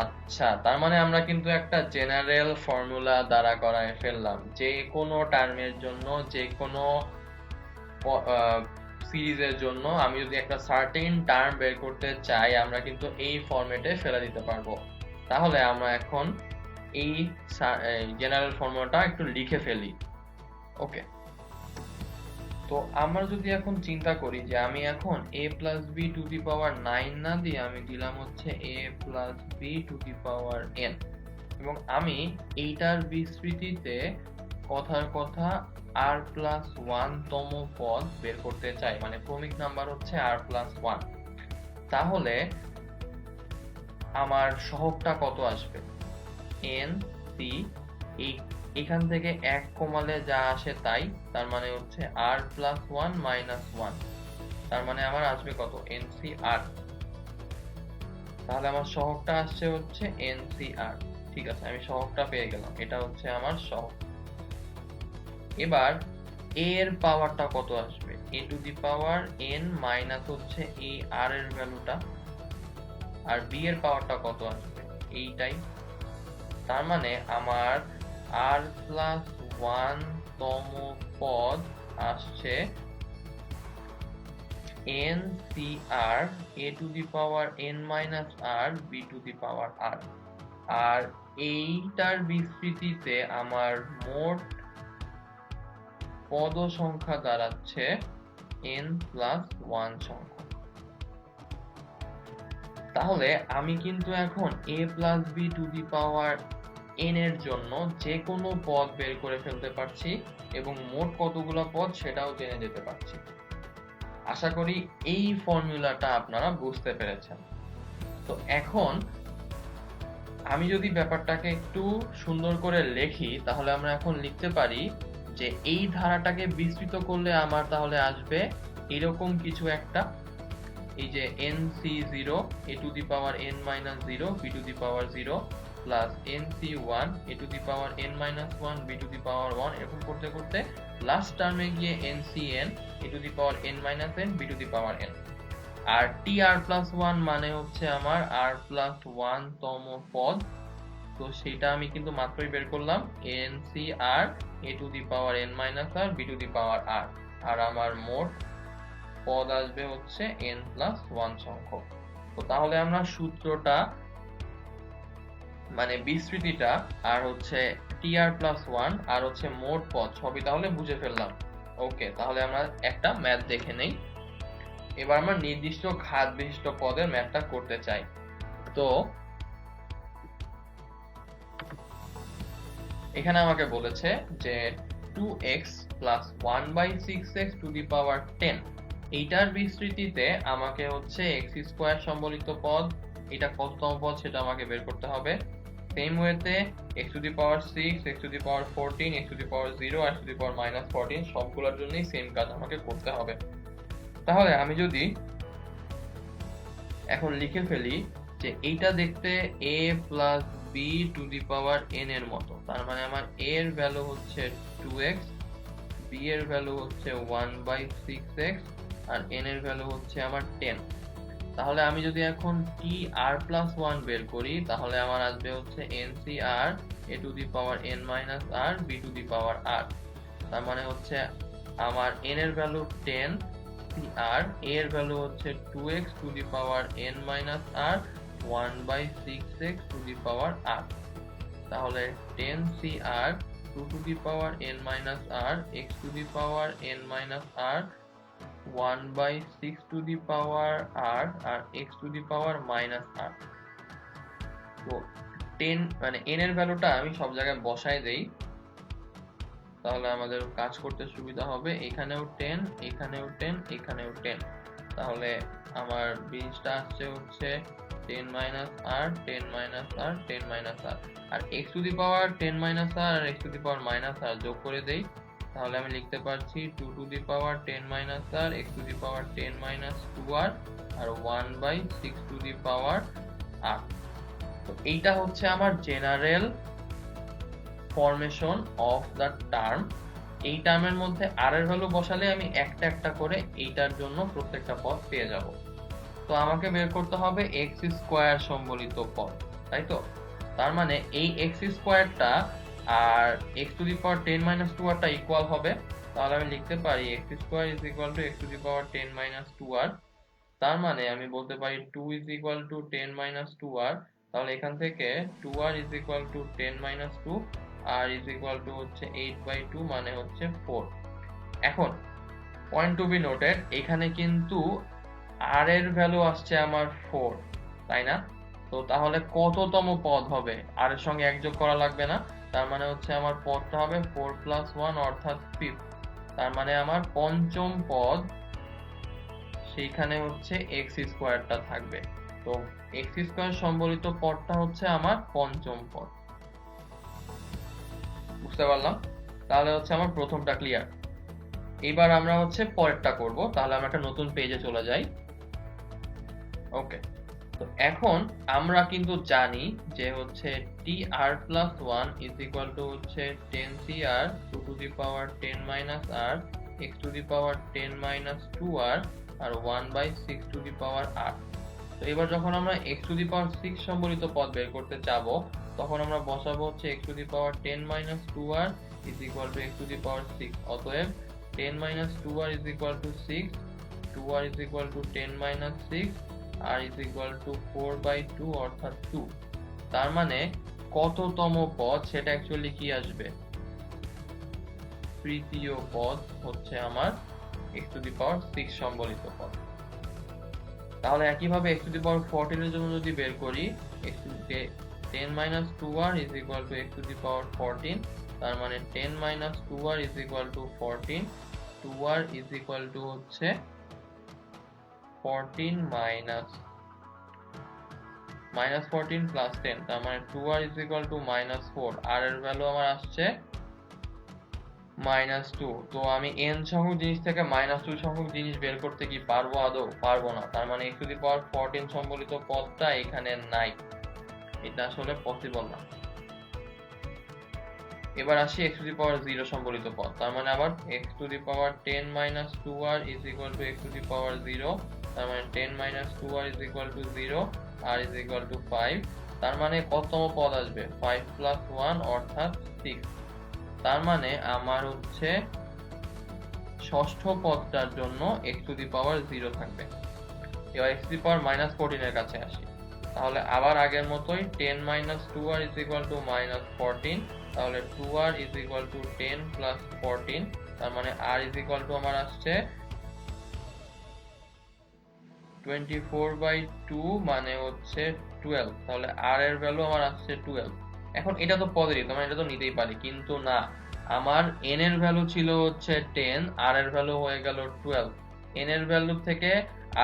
আচ্ছা, তার মানে আমরা কিন্তু একটা জেনারেল ফর্মুলা দ্বারা করায় ফেললাম। যে কোনো টার্মের জন্য, যে কোনো সিরিজের জন্য আমি যদি একটা সার্টেন টার্ম বের করতে চাই, আমরা কিন্তু এই ফরম্যাটে ফেলে দিতে পারবো। তাহলে আমরা এখন এই জেনারেল ফর্মুলাটা একটু লিখে ফেলি। ওকে, তো আমরা যদি এখন চিন্তা করি যে আমি এখন a plus b to the power 9 না দিয়ে আমি দিলাম হচ্ছে a plus b to the power n, এবং আমি এইটার বিস্তৃতিতে কথার কথা r প্লাস 1 তম পদ বের করতে চাই, মানে ক্রমিক নাম্বার হচ্ছে r প্লাস 1। তাহলে আমার সহগটা কত আসবে? n c, এখান থেকে 1 কমালে যা আসে তাই, তার মানে হচ্ছে r প্লাস 1 মাইনাস 1, তার মানে আমার আসবে কত? NCR। তাহলে আমার সহগটা আসছে হচ্ছে NCR। ঠিক আছে, আমি সহগটা পেয়ে গেলাম, এটা হচ্ছে আমার সহগ। এবার a এর পাওয়ারটা কত আসবে? a to the power n minus হচ্ছে এই r এর ভ্যালুটা, আর b এর পাওয়ারটা কত আসবে? এইটাই। তার মানে আমার r প্লাস 1 তম পদ আসছে NCR a to the power n minus r b to the power r, আর এইটার বিস্তৃতিতে আমার মোট পদ সংখ্যা দাঁড়াচ্ছে n প্লাস 1 সংখ্যা। তাহলে আমি কিন্তু এখন a plus b to the power n এর জন্য যে কোনো পদ বের করে ফেলতে পারছি এবং মোট কতগুলো পদ সেটাও জেনে যেতে পারছি। আশা করি এই ফর্মুলাটা আপনারা বুঝতে পেরেছেন। তো এখন আমি যদি ব্যাপারটাকে একটু সুন্দর করে লিখি, তাহলে আমরা এখন লিখতে পারি যে এই ধারাটাকে বিস্তৃত করলে আমার তাহলে আসবে এরকম কিছু একটা, এই যে NC0 a to the power n minus 0 b to the power 0 plus NC1 a to the power n minus 1 b to the power 1, এরকম করতে করতে লাস্ট টার্মে গিয়ে NCn a to the power n minus n b to the power n। আর TR plus 1 মানে হচ্ছে আমার r plus 1 তম পদ, তো সেটা আমি কিন্তু মাত্রই বের করলাম, NCR a to the power n minus r b to the power r, আর আমার মোট পদ আসবে হচ্ছে n প্লাস 1 সংখ্যক। তো তাহলে আমরা সূত্রটা মানে বিস্তৃতিটা আর হচ্ছে TR প্লাস 1 আর হচ্ছে মোট পদ সবই তাহলে বুঝে ফেললাম। ওকে, তাহলে আমরা একটা ম্যাথ দেখে নেই। এবার আমরা নির্দিষ্ট ঘাত বিশিষ্ট পদের ম্যাথটা করতে চাই। তো এখানে আমাকে বলেছে যে 2x plus 1/6x to the power 10। এইটার বিস্তৃতিতে আমাকে হচ্ছে x স্কোয়ার সম্বলিত পদ, এটা কততম পদ সেটা আমাকে বের করতে হবে। সেম ওয়েতে x to the power 6, x to the power 14, x to the power 0 আর x টু দি পাওয়ার -14 সবগুলোর জন্যই সেম কাজ আমাকে করতে হবে। তাহলে আমি যদি এখন লিখে ফেলি যে এইটা দেখতে a plus b to the power n এর মতো, তার মানে আমার a এর ভ্যালু হচ্ছে 2x, b এর ভ্যালু হচ্ছে 1/6x আর n এর ভ্যালু হচ্ছে আমার 10। তাহলে আমি যদি এখন tr+1 বের করি তাহলে আমার আসবে হচ্ছে ncr a to the power n minus r b to the power r। তার মানে হচ্ছে আমার n এর ভ্যালু 10, cr a এর ভ্যালু হচ্ছে 2x to the power n minus r 1/6x to the power r। তাহলে 10cr 2 to the power n minus r x to the power n minus r 1/6 to the power r আর x to the power minus r। তো 10 মানে n এর ভ্যালুটা আমি সব জায়গায় বসাই দেই, তাহলে আমাদের কাজ করতে সুবিধা হবে। এখানেও 10, এখানেও 10, এখানেও 10, তাহলে আমার জিনিসটা আসছে হচ্ছে 10 minus r 10 minus r 10 minus r আর x to the power 10 minus r আর x to the power minus r যোগ করে দেই, তাহলে আমি লিখতে পারছি 2 to the power 10 minus r x to the power 10 minus 2r আর 1/6 টু দি পাওয়ার r। তো এইটা হচ্ছে আমার general formation of the term. এই টার্মের মধ্যে r এর ভ্যালু বসালে আমি একটা একটা করে এইটার জন্য প্রত্যেকটা পদ পেয়ে যাব। তো আমাকে বের করতে হবে x স্কয়ার সম্বলিত পদ, তাই তো? তার মানে এই x স্কয়ারটা আর x to the power 10 minus 2r টা ইকুয়াল হবে, তাহলে আমি লিখতে পারি x square is equal to x to the power 10 minus 2r। তার মানে আমি বলতে পারি 2 is equal to 10 minus 2r, তাহলে এখান থেকে 2r is equal to 10 minus 2 r is equal to হচ্ছে 8/2 মানে হচ্ছে 4। এখন পয়েন্ট টু বি নোটেড, এখানে কিন্তু r এর ভ্যালু আসছে আমার 4, তাই না? তো তাহলে কততম পদ হবে? r এর সঙ্গে এক যোগ করা লাগবে না, তার মানে হচ্ছে আমার পদটা হবে 4 প্লাস 1 অর্থাৎ 5। তার মানে আমার পঞ্চম পদ, সেইখানে হচ্ছে x স্কয়ারটা থাকবে। তো x স্কয়ার সম্বলিত পদটা হচ্ছে আমার পঞ্চম পদ। বুঝতে পারলাম? তাহলে হচ্ছে আমার প্রথমটা ক্লিয়ার। এবার আমরা হচ্ছে পরেরটা করব, তাহলে আমরা একটা নতুন পেজে চলে যাই। ওকে, তো এখন আমরা কিন্তু জানি যে হচ্ছে tr+1 ইজ ইকুয়াল টু হচ্ছে 10cr 2 to the power 10 minus r x to the power 10 minus 2r আর 1/6 টু দি পাওয়ার r। তো এবার যখন আমরা x টু দি পাওয়ার 6 সম্বলিত পদ বের করতে যাব তখন আমরা বসাবো হচ্ছে x to the power 10 minus 2r is equal to x to the power 6। অতএব 10 minus 2r is equal to 6, 2r is equal to 10 minus 6, r is equal to 4/2 অর্থাৎ 2। তার মানে কততম পদ সেটা অ্যাকচুয়ালি কি আসবে? তৃতীয় পদ হচ্ছে আমার x টু দি পাওয়ার 6 সম্বলিত পদ। তাহলে একইভাবে x টু দি পাওয়ার 14 এর জন্য যদি বের করি, x to the 10 minus 2r is equal to x to the power 14, তার মানে 10 minus 2r is equal to 14, 2r is equal to হচ্ছে 14 minus 14 plus 10, তার মানে 2r is equal to minus 4, r এর ভ্যালু আমার আসছে -2। তো আমি n সংখ্যক জিনিস থেকে -2 সংখ্যক জিনিস বের করতে কি পারবো? আদৌ পারবো না। তার মানে x টু দি পাওয়ার 14 সম্বলিত পদটা এখানে নাই, এটা আসলে পসিবল না। এবার আসি x টু দি পাওয়ার 0 সম্বলিত পদ। তার মানে আবার x to the power 10 minus 2r is equal to x to the power 0, তার মানে 10 minus 2r is equal to 0, r is equal to 5। তার মানে কততম পদ আসবে? 5 plus 1 অর্থাৎ 6। তার মানে আমার হচ্ছে ষষ্ঠ পদটার জন্য x টু দি পাওয়ার 0 থাকবে। এবার x টু দি পাওয়ার -14 এর কাছে আসি, তাহলে আবার আগের মতোই 10 minus 2r is equal to -14, তাহলে 2r is equal to 10 plus 14, তার মানে r is equal to আমার আসছে 24/2 মানে হচ্ছে 12, তাহলে r এর ভ্যালু আমার আসছে 12। এখন এটা তো পজিটিভ, মানে এটা তো নিতেই পারি, কিন্তু না, আমার n এর ভ্যালু ছিল হচ্ছে 10, r এর ভ্যালু হয়ে গেল 12। n এর ভ্যালু থেকে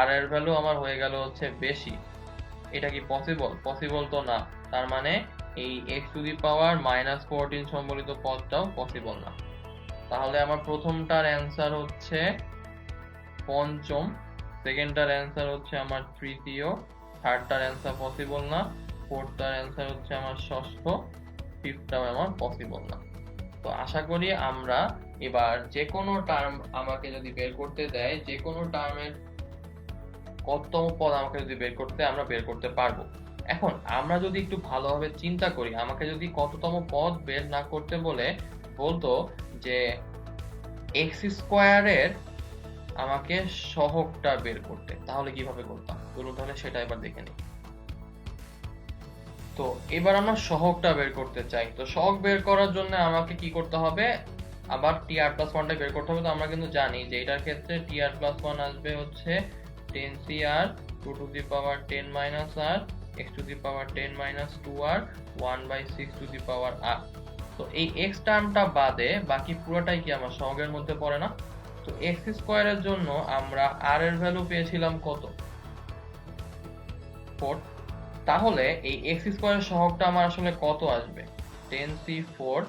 r এর ভ্যালু আমার হয়ে গেল হচ্ছে বেশি। এটা কি পসিবল? পসিবল তো না। তার মানে এই x⁻⁻14 সম্বলিত পদটাও পসিবল না। তাহলে আমার প্রথমটার অ্যান্সার হচ্ছে পঞ্চম, সেকেন্ডটার অ্যান্সার হচ্ছে আমার তৃতীয়, থার্ডটার অ্যান্সার পসিবল না, ফোর্থটার অ্যান্সার হচ্ছে আমার ষষ্ঠ, ফিফথটাও আমার পসিবল না। তো আশা করি আমরা এবার যে কোনো টার্ম আমাকে যদি বের করতে দেয়, যে কোনো টার্মের কততম পদ আমাকে যদি বের করতে, আমরা বের করতে পারবো। এখন আমরা যদি একটু ভালোভাবে চিন্তা করি, আমাকে যদি কততম পদ বের না করতে বলে বলতো যে এক্স স্কোয়ারের আমাকে সহগটা বের করতে, তাহলে কিভাবে করতাম চলুন তাহলে সেটা এবার দেখে নিই। তো এবার আমরা সহগটা বের করতে চাই। তো সহগ বের করার জন্য আমাকে কি করতে হবে? আবার tr+1টা বের করতে হবে। তো আমরা কিন্তু জানি যে এটার ক্ষেত্রে tr+1 আসবে হচ্ছে 10cr 2^10 - r x⁻10 - 2r 1/6r। তো এই x টার্মটা বাদে বাকি পুরোটাই কি আমার সহগের মধ্যে পড়ে না? তো x স্কয়ারের জন্য আমরা r এর ভ্যালু পেয়েছিলাম কত? 4। তাহলে এই x স্কয়ারের সহগটা আমার আসলে কত আসবে? 10c4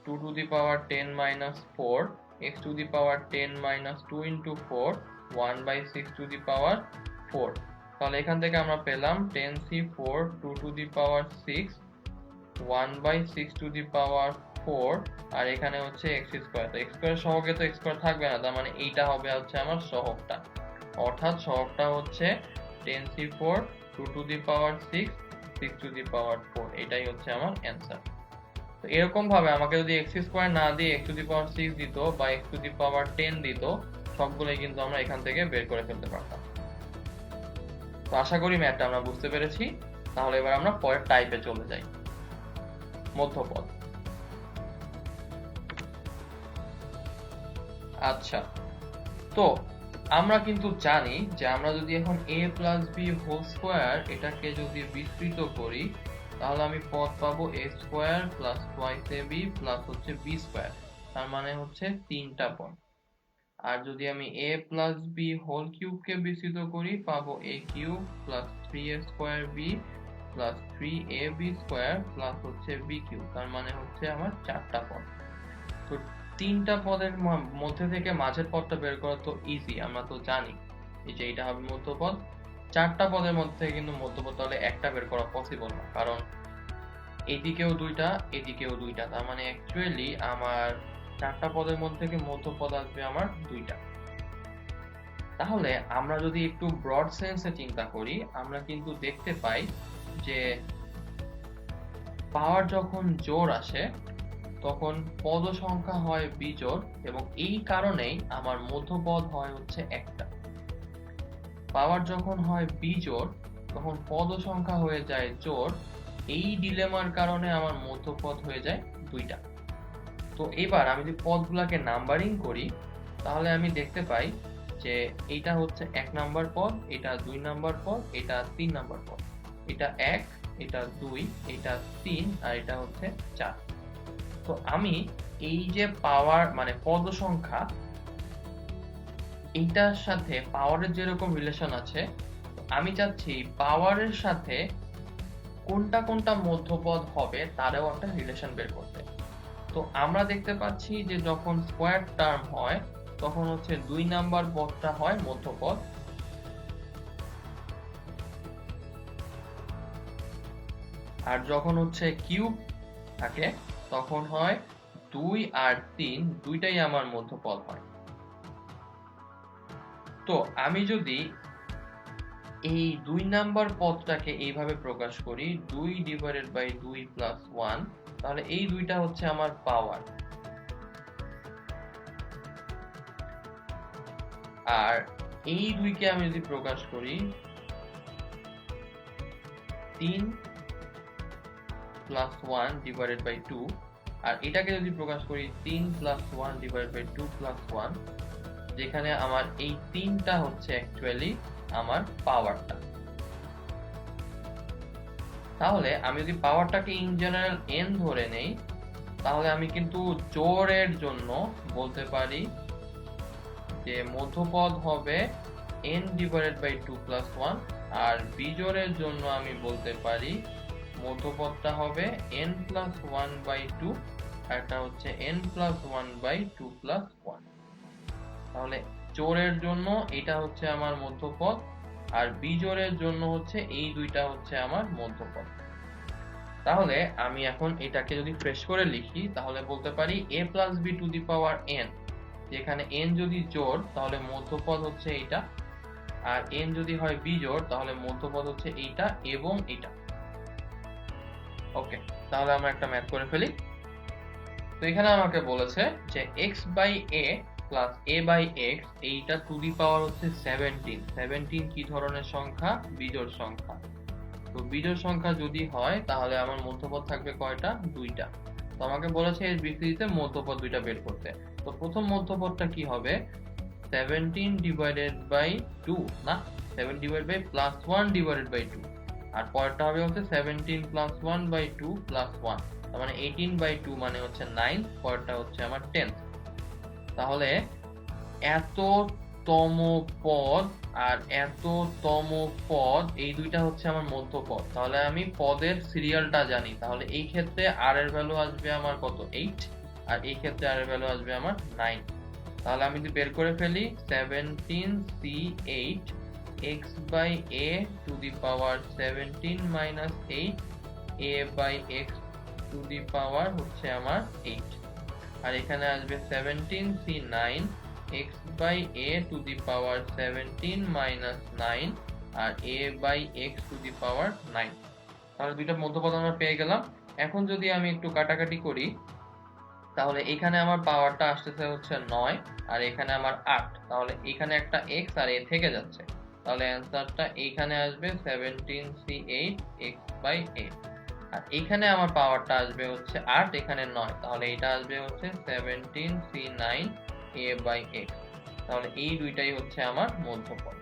2^10 - 4 x⁻10 - 2 × 4 1/6r। তাহলে এখান থেকে আমরা পেলাম 10c4 2^6 1/6r, আর এখানে হচ্ছে x স্কয়ার। তো x স্কয়ারের সহগে তো x স্কয়ার থাকবে না, তার মানে এইটা হবে হচ্ছে আমার সহগটা। অর্থাৎ সহগটা হচ্ছে 10c4 2^6 6r, এটাই হচ্ছে আমার অ্যান্সার। তো এরকম ভাবে আমাকে যদি x স্কয়ার না দিয়ে x⁻6 দিত বা x⁻10 দিত, সবগুলোই কিন্তু আমরা এখান থেকে বের করে ফেলতে পারতাম। তো আশা করি ম্যাথটা আমরা বুঝতে পেরেছি। তাহলে এবার আমরা পরের টাইপে চলে যাই, মধ্যপদ। আচ্ছা, তো আমরা কিন্তু জানি যে আমরা যদি এখন a + b হোল স্কয়ার এটাকে যদি বিস্তৃত করি, তাহলে আমি পদ পাবো a² + 2ab প্লাস হচ্ছে b², তার মানে হচ্ছে তিনটা পদ। আর যদি আমি a + b হোল কিউবকে বিস্তৃত করি, পাবো a³ + 3a²b plus 3ab² plus হচ্ছে b³ তার মানে হচ্ছে আমার চারটা পদ। তো তিনটা পদের মধ্যে থেকে মাঝের পদটা বের করা তো ইজি, আমরা তো জানি এই যে এটা হবে মধ্যপদ। চারটা পদের মধ্যে কিন্তু মধ্যপদ, তাহলে একটা বের করা পসিবল না, কারণ এদিকেও দুইটা এদিকেও দুইটা, তার মানে অ্যাকচুয়ালি আমার চারটা পদের মধ্যে থেকে মধ্যপদ আসবে আমার দুইটা। তাহলে আমরা যদি একটু ব্রড সেন্সে চিন্তা করি, আমরা কিন্তু দেখতে পাই যে পাওয়ার যখন জোড় আসে তখন পদ সংখ্যা হয় বিজোড়, এবং এই কারণেই আমার মধ্যপদ হয় হচ্ছে একটা। পাওয়ার যখন হয় বিজোড় তখন পদ সংখ্যা হয়ে যায় জোড়, এই ডিলেমার কারণে আমার মধ্যপদ হয়ে যায় দুইটা। তো এবার আমি যদি পদগুলোকে নাম্বারিং করি, তাহলে আমি দেখতে পাই যে এইটা হচ্ছে 1 নাম্বার পদ, এটা 2 নাম্বার পদ, এটা 3 নাম্বার পদ, এটা 1, এটা 2, এটা 3, আর এটা হচ্ছে 4। তো আমি এই যে পাওয়ার মানে পদ সংখ্যা, এইটার সাথে পাওয়ারের যেরকম রিলেশন আছে, আমি চাচ্ছি পাওয়ারের সাথে কোনটা কোনটা মধ্যপদ হবে তারও একটা রিলেশন বের করতে। তো আমরা দেখতে পাচ্ছি যে যখন স্কয়ার টার্ম হয় তখন হচ্ছে 2 নাম্বার পদটা হয় মধ্যপদ, আর যখন হচ্ছে কিউব থাকে তখন হয় 2 আর 3 দুইটাই আমার মধ্যপদ হয়। তো আমি যদি এই 2 নাম্বার পদটাকে এইভাবে প্রকাশ করি 2/2 + 1, তাহলে এই দুইটা হচ্ছে আমার পাওয়ার। আর এই দুইকে আমি যদি প্রকাশ করি 3 + 1/2, আর এটাকে যদি প্রকাশ করি 3 + 1/2 + 1, যেখানে আমার এই তিনটা হচ্ছে অ্যাকচুয়ালি আমার পাওয়ারটা। তাহলে আমি যদি পাওয়ারটাকে ইন জেনারেল n ধরে নেই, তাহলে আমি কিন্তু জোড়ের জন্য বলতে পারি যে মধ্যপদ হবে n ডিভাইডেড বাই 2 প্লাস 1, আর বিজোড়ের জন্য আমি বলতে পারি মধ্যপদটা হবে n প্লাস 1 বাই 2, আর এটা হচ্ছে n প্লাস 1 বাই 2 প্লাস 1। তাহলে জোড়ের জন্য এটা হচ্ছে আমার মধ্যপদ, আর বিজোড়ের জন্য হচ্ছে এই দুইটা হচ্ছে আমার মধ্যপদ। তাহলে আমি এখন এটাকে যদি ফ্রেশ করে লিখি তাহলে বলতে পারি a plus b to the power n, যেখানে n যদি জোড় তাহলে মধ্যপদ হচ্ছে এইটা, আর n যদি হয় বিজোড় তাহলে মধ্যপদ হচ্ছে এইটা এবং এইটা। ওকে, তাহলে আমরা একটা ম্যাথ করে ফেলি। তো এখানে আমাকে বলেছে যে x by a plus a by x, এইটা টু দি পাওয়ার হচ্ছে 17। 17 কি ধরনের সংখ্যা? বিজোড় সংখ্যা। তো বিজোড় সংখ্যা যদি হয় তাহলে আমার মধ্যপদ থাকবে কয়টা? দুইটা। তো আমাকে বলেছে এর বিপরীতে মধ্যপদ দুইটা বের করতে। তো প্রথম মধ্যপদটা কি হবে? 17 ডিভাইডেড বাই 2, না 7 divide by plus 1 divided by 2, আর পরেরটা হবে হচ্ছে 17 প্লাস 1 বাই 2 প্লাস 1, তার মানে 18 বাই 2 মানে হচ্ছে 9, পরেরটা হচ্ছে আমার 10। তাহলে এততম পদ আর এততম পদ এই দুইটা হচ্ছে আমার মধ্যপদ। তাহলে আমি পদের সিরিয়ালটা জানি, তাহলে এই ক্ষেত্রে r এর ভ্যালু আসবে আমার কত? 8, আর এই ক্ষেত্রে r এর ভ্যালু আসবে আমার 9। তাহলে আমি যদি বের করে ফেলি 17c8 x by a to the power 17 minus 8 a by x to the power হচ্ছে আমার 8, আর এখানে আসবে 17c9 x by a to the power 17 minus 9 আর a by x to the power 9। তাহলে দুইটা মধ্যপদ আমরা পেয়ে গেলাম। এখন যদি আমি একটু কাটাকাটি করি তাহলে এখানে আমার পাওয়ারটা আসতেছে হচ্ছে 9, আর এখানে আমার 8, তাহলে এখানে একটা x আর a থেকে যাচ্ছে, তাহলে অ্যান্সারটা এইখানে আসবে 17c8 x বাই a, আর এইখানে আমার পাওয়ারটা আসবে হচ্ছে 8, এখানে 9, তাহলে এটা আসবে হচ্ছে 17c9 a বাই x। তাহলে এই দুইটাই হচ্ছে আমার মধ্যপদ।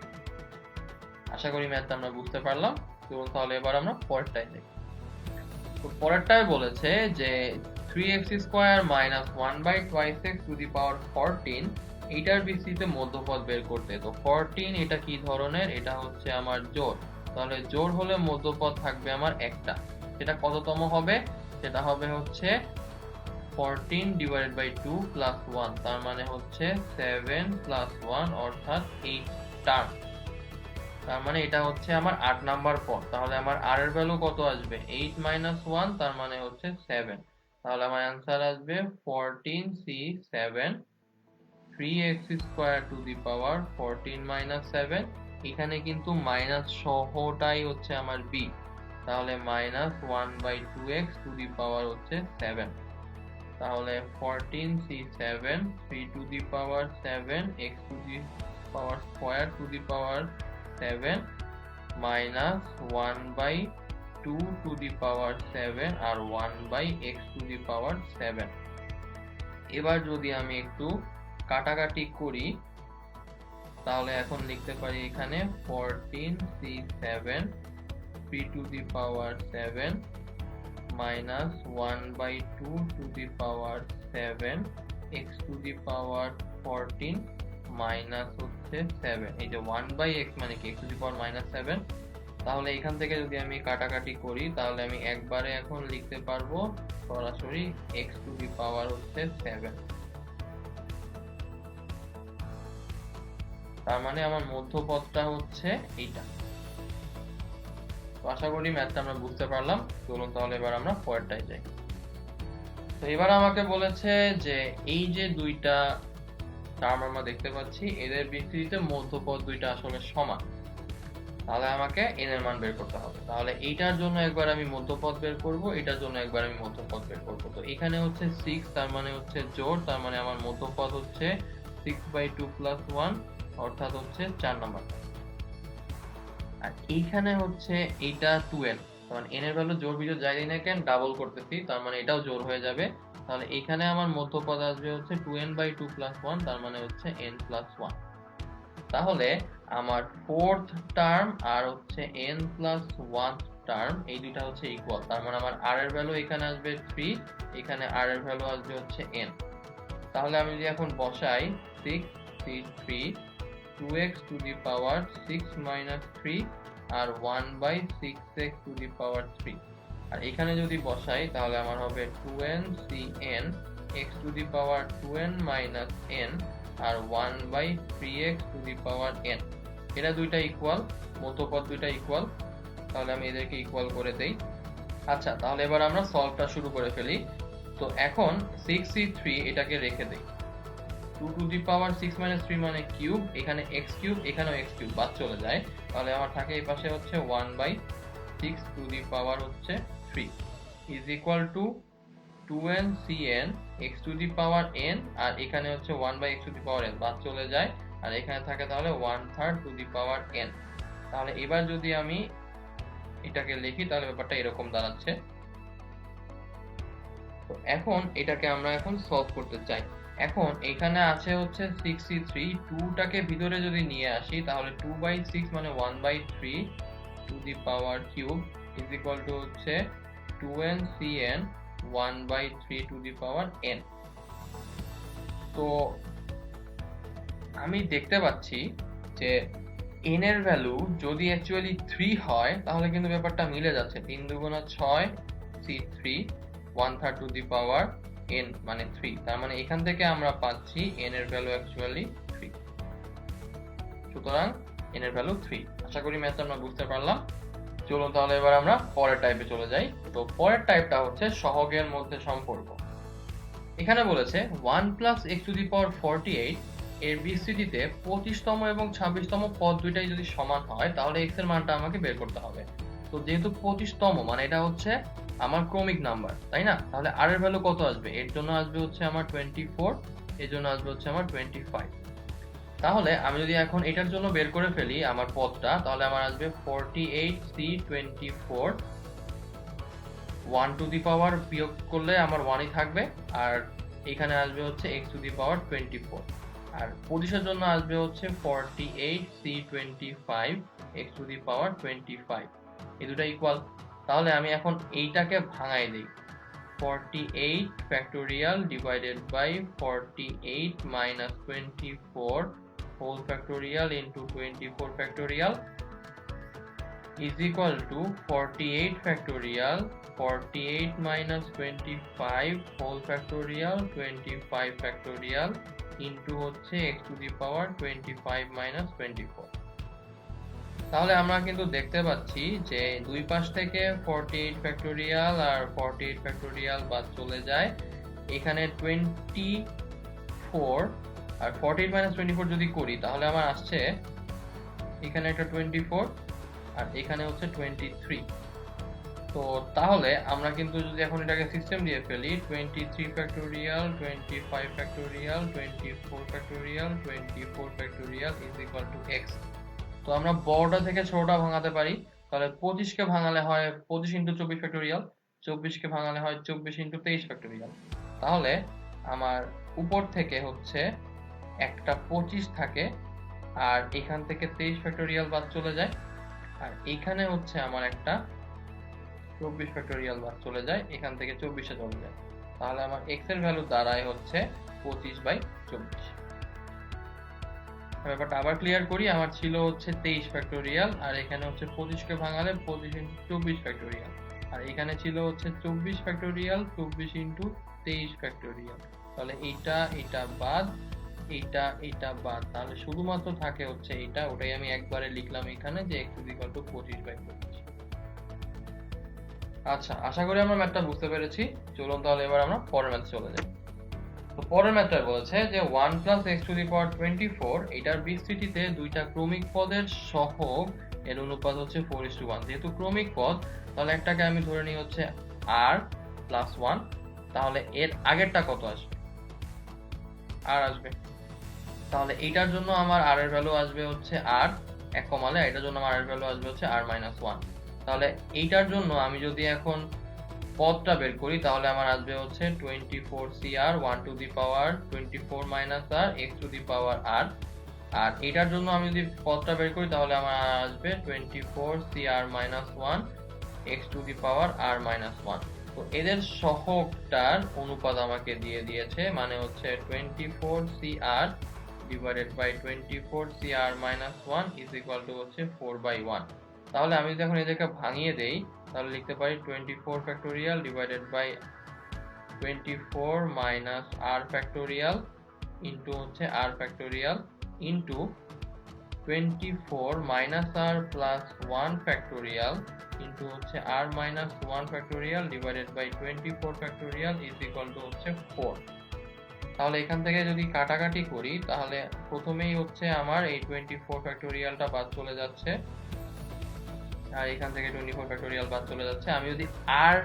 আশা করি ম্যাথটা আমরা বুঝতে পারলাম। চলুন তাহলে এবার আমরা পরেরটাই দেখি। তো পরেরটাই বলেছে যে 3x square minus 1 by 2x to the power 14, এইটার ভিত্তিতে মধ্যপদ বের করতে। তো 14 এটা কি ধরনের? এটা হচ্ছে আমার জোড়। তাহলে জোড় হলে মধ্যপদ থাকবে আমার একটা, সেটা কততম হবে? সেটা হবে হচ্ছে 14 ডিভাইডেড বাই 2 প্লাস 1, তার মানে হচ্ছে 7 প্লাস 1 অর্থাৎ 8 টার্ম। তার মানে এটা হচ্ছে আমার 8 নাম্বার পদ। তাহলে আমার r এর ভ্যালু কত আসবে? 8 মাইনাস 1, তার মানে হচ্ছে 7। তাহলে আমার অ্যান্সার আসবে 14c7 3x square to the power 14 minus 7। এখানে কিন্তু মাইনাস সহটাই হচ্ছে আমার b, তাহলে minus 1 by 2x to the power হচ্ছে 7। তাহলে 14c7 3 to the power 7 x to the power square to the power 7 minus 1 by 2 to the power 7 আর 1 by x to the power 7। এবার যদি আমি একটু কাটাকাটি করি তাহলে এখন লিখতে পারি এখানে 14c7 3 to the power 7 minus 1 by 2 to the power 7 x to the power 14 minus হচ্ছে 7। এই যে 1 বাই x মানে কি? x to the power minus 7। তাহলে এখান থেকে যদি আমি কাটাকাটি করি তাহলে আমি একবারে এখন লিখতে পারবো সরাসরি x টু দি পাওয়ার হচ্ছে 7। তার মানে আমার মধ্যপদটা হচ্ছে এইটা। তো আশা করি ম্যাথটা আমরা বুঝতে পারলাম। চলুন তাহলে এবার আমরা পরেরটায় যাই। তো এবার আমাকে বলেছে যে এই যে দুইটা টার্ম আমরা দেখতে পাচ্ছি এদের ভিত্তিতে মধ্যপদ দুইটা আসলে সমান, তাহলে আমাকে n এর মান বের করতে হবে। তাহলে এইটার জন্য একবার আমি মধ্যপদ বের করব, এটার জন্য একবার আমি মধ্যপদ বের করব। তো এখানে হচ্ছে 6, তার মানে হচ্ছে জোড়, তার মানে আমার মধ্যপদ হচ্ছে 6/2 প্লাস 1 অর্থাৎ হচ্ছে 4 নাম্বার। আর এইখানে হচ্ছে এইটা 2n, তার মানে n এর ভ্যালু জোড় বিজোড় যাই দিই না কেন ডাবল করতেছি, তার মানে এটাও জোড় হয়ে যাবে। তাহলে এখানে আমার মধ্যপদ আসবে হচ্ছে 2n/2 প্লাস 1, তার মানে হচ্ছে n প্লাস 1। তাহলে আমার ফোর্থ টার্ম আর হচ্ছে n প্লাস 1 টার্ম এই দুইটা হচ্ছে ইকুয়াল, তার মানে আমার r এর ভ্যালু এখানে আসবে 3, এখানে r এর ভ্যালু আসবে হচ্ছে n। তাহলে আমি যদি এখন বসাই 6c3 2x to the power 6 minus 3 আর 1/6x টু দি পাওয়ার 3, আর এখানে যদি বসাই তাহলে আমার হবে 2n cn x to the power 2n minus n আর 1/3x to the power n। এরা দুইটা ইকুয়াল, মধ্যপদ দুইটা ইকুয়াল, তাহলে আমি এদেরকে ইকুয়াল করে দেই। আচ্ছা, তাহলে এবার আমরা সলভটা শুরু করে ফেলি। তো এখন 6c3 এটাকে রেখে দেই, 2 টু দি পাওয়ার 6 মাইনাস 3 মানে কিউব, এখানে x কিউব, এখানেও x কিউব, বাদ চলে যায়, তাহলে আমার থাকে এই পাশে হচ্ছে 1/6 টু দি পাওয়ার হচ্ছে 3 is equal two 2n cn x to the power n, আর এখানে হচ্ছে 1/x two the power n, বাদ চলে যায়, আর এখানে থাকে তাহলে 1/3 টু দি পাওয়ার n। তাহলে এবার যদি আমি এটাকে লিখি তাহলে ব্যাপারটা এরকম দাঁড়াচ্ছে। তো এখন এটাকে আমরা এখন সলভ করতে চাই। এখন এখানে আছে হচ্ছে 6c3, 2টাকে ভিতরে যদি নিয়ে আসি তাহলে 2/6 মানে 1/3 two the power cube is equal to হচ্ছে 2n cn 1/3 two the power n। তো আমি দেখতে পাচ্ছি যে n এর ভ্যালু যদি অ্যাকচুয়ালি 3 হয় তাহলে কিন্তু ব্যাপারটা মিলে যাচ্ছে, 3 দুগুণা 6 c3 1/3 two the power n মানে 3, তার মানে এখান থেকে আমরা পাচ্ছি n এর ভ্যালু অ্যাকচুয়ালি 3। সুতরাং n এর ভ্যালু 3। আশা করি ম্যাথটা আমরা বুঝতে পারলাম। চলুন তাহলে এবার আমরা পরের টাইপে চলে যাই। তো পরের টাইপটা হচ্ছে সহগের মধ্যে সম্পর্ক। এখানে বলেছে 1 প্লাস x টু দি পাওয়ার 48 এর বিস্তৃতিতে 25তম এবং 26তম পদ দুইটাই যদি সমান হয় তাহলে x এর মানটা আমাকে বের করতে হবে। তো যেহেতু 25তম মানে এটা হচ্ছে আমার ক্রমিক নাম্বার, তাই না? তাহলে r এর ভ্যালু কত আসবে? এর জন্য আসবে হচ্ছে আমার 24, এর জন্য আসবে হচ্ছে আমার 25। তাহলে আমি যদি এখন এটার জন্য বের করে ফেলি আমার পদটা, তাহলে আমার আসবে 48c24, 1 টু দি পাওয়ার বিয়োগ করলে আমার 1ই থাকবে, আর এখানে আসবে হচ্ছে x টু দি পাওয়ার 24, আর 25 এর জন্য আসবে হচ্ছে 48c25 x টু দি পাওয়ার 25। এই দুটো ইকুয়াল। তাহলে আমি এখন এইটাকে ভাঙাই দেই, 48 factorial divided by 48 minus 24 whole factorial into 24 factorial is equal to 48 factorial 48 minus 25 whole factorial 25 factorial into হচ্ছে x to the power 25 minus 24। তাহলে আমরা কিন্তু দেখতে পাচ্ছি যে দুই পাশ থেকে 48 ফ্যাক্টোরিয়াল আর 48 ফ্যাক্টোরিয়াল বাদ চলে যায়, এখানে 24 আর 48 মাইনাস 24 যদি করি তাহলে আমার আসছে এখানে একটা 24 আর এখানে হচ্ছে 23। তো তাহলে আমরা কিন্তু যদি এখন এটাকে সিস্টেম দিয়ে ফেলি 23 factorial 25 factorial 24 factorial 24 factorial is equal to x। তো আমরা বড়টা থেকে ছোটটা ভাঙাতে পারি, তাহলে 25 কে ভাঙালে হয় 25 ইন্টু 24 ফ্যাক্টোরিয়াল, 24 কে ভাঙালে হয় 24 ইন্টু 23 ফ্যাক্টোরিয়াল। তাহলে আমার উপর থেকে হচ্ছে একটা 25 থাকে আর এখান থেকে 23 ফ্যাক্টোরিয়াল বাদ চলে যায়, আর এখানে হচ্ছে আমার একটা 24 ফ্যাক্টোরিয়াল বাদ চলে যায়, এখান থেকে 24 এ চলে যায়। তাহলে আমার x এর ভ্যালু দাঁড়ায় হচ্ছে 25/24। ব্যাপারটা আবার ক্লিয়ার করি, আমার ছিল হচ্ছে 23 ফ্যাক্টোরিয়াল আর এখানে হচ্ছে 25 কে ভাঙালে 25 ইন্টু 24 ফ্যাক্টোরিয়াল, আর এখানে ছিল হচ্ছে 24 ফ্যাক্টোরিয়াল 24 ইন্টু 23 ফ্যাক্টোরিয়াল। তাহলে এটা বাদ, এটা বাদ, তাহলে শুধুমাত্র থাকে হচ্ছে এটা, ওটাই আমি একবারে লিখলাম এখানে যে x ইকুয়াল টু 25/24। আচ্ছা, আশা করি আমরা ম্যাথটা বুঝতে পেরেছি। চলুন তাহলে এবার আমরা পরের ম্যাথে চলে যাই। তো পরের ম্যাথটা বলেছে যে 1 প্লাস x টু দি পাওয়ার 24 এটার বিস্তৃতিতে দুইটা ক্রমিক পদের সহগ এর অনুপাত হচ্ছে 4:1। যেহেতু ক্রমিক পদ তাহলে একটাকে আমি ধরে নিই হচ্ছে r প্লাস 1, তাহলে এর আগেরটা কত আসবে? r আসবে। তাহলে এইটার জন্য আমার r এর ভ্যালু আসবে হচ্ছে r, এক কমালে এটার জন্য আমার r এর ভ্যালু আসবে হচ্ছে r মাইনাস 1। তাহলে এইটার জন্য আমি যদি এখন পদটা বের করি তাহলে আমার আসবে হচ্ছে 24cr 1 two the power 24 minus r x to the power r, আর এটার জন্য আমি যদি পদটা বের করি তাহলে আমার আসবে 24cr minus 1 X to the power R minus one. তো এদের সহগটার অনুপাত আমাকে দিয়ে দিয়েছে, মানে হচ্ছে 24CR divided by 24CR minus one is equal to হচ্ছে 4/1। তাহলে আমি যদি এখন এদেরকে ভাঙিয়ে দেই তাহলে লিখতে পারি 24 factorial divided by 24 minus r factorial into হচ্ছে r factorial into 24 minus r plus 1 factorial into হচ্ছে r minus 1 factorial divided by 24 factorial is equal to হচ্ছে 4। তাহলে এখান থেকে যদি কাটাকাটি করি তাহলে প্রথমেই হচ্ছে আমার এই 24 ফ্যাক্টোরিয়ালটা বাদ চলে যাচ্ছে, আর এখান থেকে 24 ফ্যাক্টোরিয়াল বাদ চলে যাচ্ছে। আমি যদি আর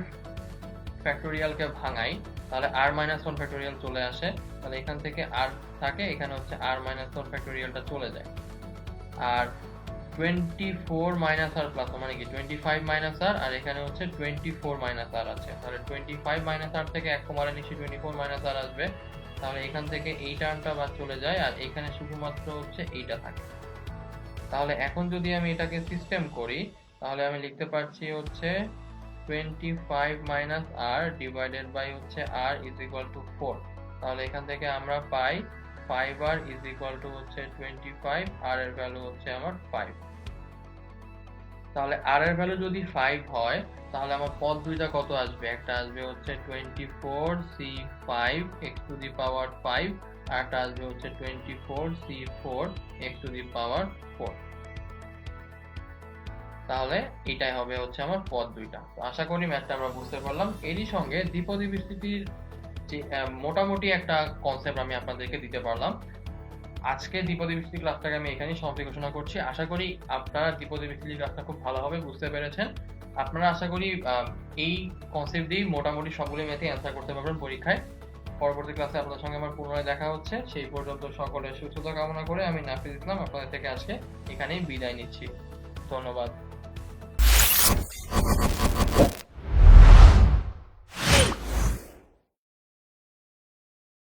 ফ্যাক্টোরিয়ালকে ভাঙাই তাহলে আর মাইনাস 1 ফ্যাক্টোরিয়াল চলে আসে, তাহলে এখান থেকে আর থাকে, এখানে হচ্ছে আর মাইনাস 1 ফ্যাক্টোরিয়ালটা চলে যায়। আর 24 মাইনাস আর প্লাস মানে কি 25 মাইনাস আর, আর এখানে হচ্ছে 24 মাইনাস আর আছে, তাহলে 25 মাইনাস আর থেকে 1 কমালে নিশ্চয়ই 24 মাইনাস আর আসবে, তাহলে এখান থেকে এই টার্মটা বাদ চলে যায় আর এখানে শুধুমাত্র হচ্ছে এইটা থাকে। তাহলে এখন যদি আমি এটাকে সিস্টেম করি তাহলে আমি লিখতে পারছি হচ্ছে 25 মাইনাস আর ডিভাইডেড বাই হচ্ছে আর ইজ ইকুয়াল টু 4। তাহলে এখান থেকে আমরা পাই 5r ইজ ইকুয়াল টু হচ্ছে 25, আর এর ভ্যালু হচ্ছে আমার 5। তাহলে আর এর ভ্যালু যদি 5 হয় তাহলে আমার পদ দুইটা কত আসবে, একটা আসবে হচ্ছে 24c5 x টু দি পাওয়ার 5, আর একটা আসবে হচ্ছে 24c4 x টু দি পাওয়ার 4। তাহলে এটাই হবে হচ্ছে আমার পদ দুইটা। তো আশা করি ম্যাথটা আমরা বুঝতে পারলাম। এরই সঙ্গে দ্বিপদী বিস্তৃতির যে মোটামুটি একটা কনসেপ্ট আমি আপনাদেরকে দিতে পারলাম। আজকে দ্বিপদী বিস্তৃতি ক্লাসটাকে আমি এখানেই সমাপ্তি ঘোষণা করছি। আশা করি আপনারা দ্বিপদী বিস্তৃতি ক্লাসটা খুব ভালোভাবে বুঝতে পেরেছেন। আপনারা আশা করি এই কনসেপ্ট দিয়ে মোটামুটি সবগুলো ম্যাথই অ্যান্সার করতে পারবেন পরীক্ষায়। পরবর্তী ক্লাসে আপনাদের সঙ্গে আমার পুনরায় দেখা হচ্ছে। সেই পর্যন্ত সকলের সুস্থতা কামনা করে আমি নাফিজ ইসলাম আপনাদের থেকে আজকে এখানেই বিদায় নিচ্ছি। ধন্যবাদ।